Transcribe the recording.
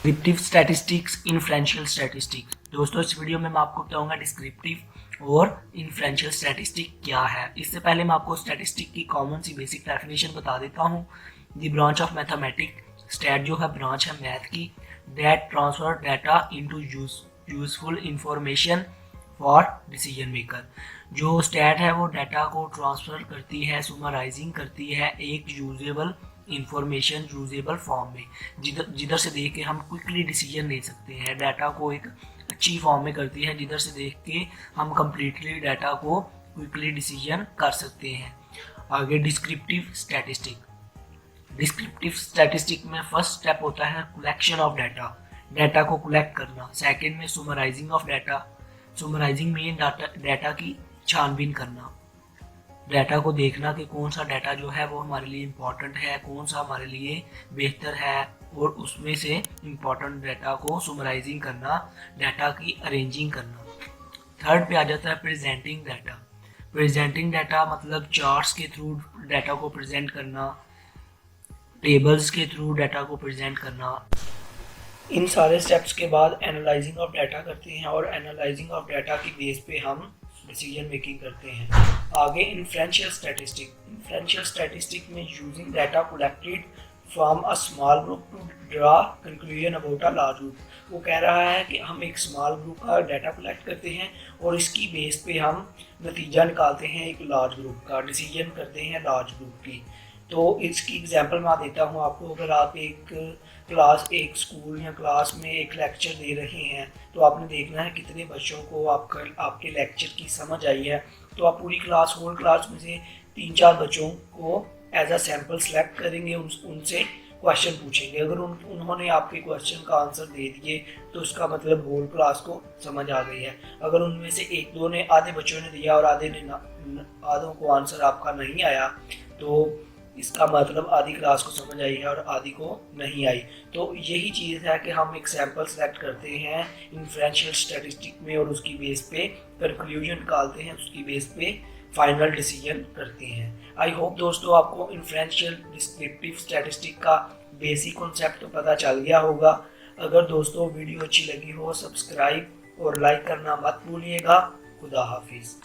Descriptive statistics, inferential statistics. दोस्तों इस video में मैं आपको बताऊंगा डिस्क्रिप्टिव और इन्फ्रेंशियल स्टैटिस्टिक क्या है। इससे पहले मैं आपको स्टैटिस्टिक की कॉमन सी बेसिक डेफिनेशन बता देता हूँ। The branch of mathematics, stat जो है ब्रांच है मैथ की, that transfer data into useful information for decision maker. जो स्टैट है वो डाटा को ट्रांसफर करती है, सुमराइजिंग करती है एक यूजेबल इंफॉर्मेशन यूजेबल फॉर्म में, जिधर से देख के हम क्विकली डिसीजन ले सकते हैं। डाटा को एक अच्छी फॉर्म में करती है जिधर से देख के हम कम्प्लीटली डाटा को क्विकली डिसीजन कर सकते हैं। आगे डिस्क्रिप्टिव स्टैटिस्टिक। डिस्क्रिप्टिव स्टैटिस्टिक में फर्स्ट स्टेप होता है कलेक्शन ऑफ डाटा, डाटा को कलेक्ट करना। सेकंड में सुमराइजिंग ऑफ डाटा, सुमराइजिंग में डाटा की छानबीन करना, डाटा को देखना कि कौन सा डाटा जो है वो हमारे लिए इम्पोर्टेंट है, कौन सा हमारे लिए बेहतर है, और उसमें से इम्पोर्टेंट डाटा को सुमराइजिंग करना, डाटा की अरेंजिंग करना। थर्ड पे आ जाता है प्रेजेंटिंग डाटा। प्रेजेंटिंग डाटा मतलब चार्ट्स के थ्रू डाटा को प्रेजेंट करना, टेबल्स के थ्रू डाटा को प्रेजेंट करना। इन सारे स्टेप्स के बाद एनालाइजिंग ऑफ डाटा करते हैं और एनालाइजिंग ऑफ डाटा की बेस पे हम डिसीजन मेकिंग करते हैं। आगे इन्फ्रेंशियल स्टैटिस्टिक। इन्फ्रेंशियल स्टैटिस्टिक में using data collected from a small group to draw conclusion about a large group. वो कह रहा है कि हम एक स्मॉल ग्रुप का डाटा कलेक्ट करते हैं और इसकी बेस पे हम नतीजा निकालते हैं एक लार्ज ग्रुप का, डिसीजन करते हैं लार्ज ग्रुप की। तो इसकी एग्जांपल मैं देता हूँ आपको। अगर आप एक स्कूल या क्लास में एक लेक्चर दे रहे हैं तो आपने देखना है कितने बच्चों को आपके लेक्चर की समझ आई है। तो आप पूरी क्लास, होल क्लास में से 3-4 बच्चों को एज अ सैम्पल सेलेक्ट करेंगे, उनसे क्वेश्चन पूछेंगे। अगर उन्होंने आपके क्वेश्चन का आंसर दे दिए तो उसका मतलब होल क्लास को समझ आ गई है। अगर उनमें से 1-2 ने, आधे बच्चों ने दिया और आधों को आंसर आपका नहीं आया, तो इसका मतलब आधी क्लास को समझ आई है और आधी को नहीं आई। तो यही चीज़ है कि हम एक सैंपल सेलेक्ट करते हैं इन्फ्रेंशियल स्टैटिस्टिक में और उसकी बेस पे कंक्लूजन निकालते हैं, उसकी बेस पे फाइनल डिसीजन करते हैं। आई होप दोस्तों आपको इन्फ्रेंशियल डिस्क्रिप्टिव स्टैटिस्टिक का बेसिक कॉन्सेप्ट तो पता चल गया होगा। अगर दोस्तों वीडियो अच्छी लगी हो, सब्सक्राइब और लाइक करना मत भूलिएगा। खुदा हाफिज़।